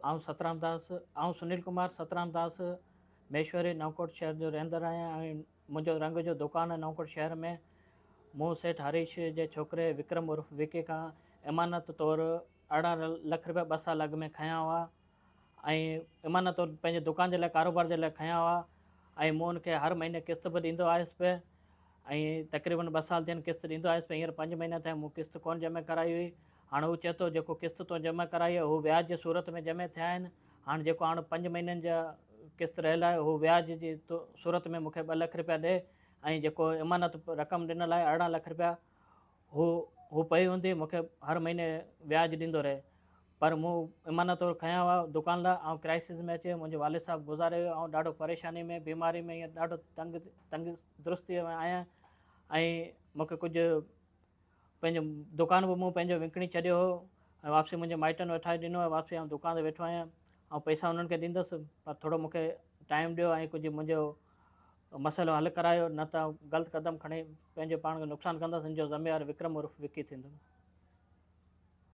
आउं सतराम दास, आउं सुनील कुमार सतराम दास महेश्वरी नवकोट शहर जो रहंदड़ आहियां ऐं मुंहिंजो रंग जो दुकानु आहे नवकोट शहर में। मूं सेठ हरीश जे छोकिरे विक्रम उर्फ विकी खां इमानत तौरु 18 लख रुपया 2 साल अॻु में खयां हुआ ऐं इमानत तौरु पंहिंजे दुकान जे लाइ कारोबार जे लाइ खयां हुआ ऐं मूं हुनखे हर महीने किस्त बि ॾींदो आयुसि पिए ऐं तक़रीबन 2 साल थियनि किस्त ॾींदो आयुसि पिए। हींअर 5 महीना थिया मूं किस्त कोन जमा कराई हुई। हाणे हू चए थो जेको किस्त तो जमा कराई आहे हू व्याज जे सूरत में जमा थिया आहिनि। हाणे जेको हाणे 5 महीननि जा किस्त रहियल आहे हू व्याज जी सूरत में मूंखे 2 लख रुपया ॾे ऐं जेको इमानत रक़म ॾिनल आहे 18 लख रुपया हू पई हूंदी मूंखे हर महीने व्याज ॾींदो रहे। पर मूं इमानत तौरु खयां हुआ दुकान लाइ ऐं क्राइसिस में अची मुंहिंजो वालिद साहब गुज़ारे वियो ऐं ॾाढो परेशानी में बीमारी में ईअं ॾाढो तंग दुरुस्तीअ में आहियां ऐं मूंखे कुझु पंहिंजो दुकान बि मूं पंहिंजो विकिणी छॾियो हो ऐं वापसी मुंहिंजे माइटनि वठाए ॾिनो आहे। वापसी आउं दुकान ते वेठो आहियां ऐं पैसा उन्हनि खे ॾींदुसि पर थोरो मूंखे टाइम ॾियो ऐं कुझु मुंहिंजो मसइलो हल करायो न त ग़लति क़दम खणी पंहिंजे पाण खे नुक़सानु कंदुसि। हिन जो ज़िम्मेवारु विक्रम उर्फ विकी थींदो।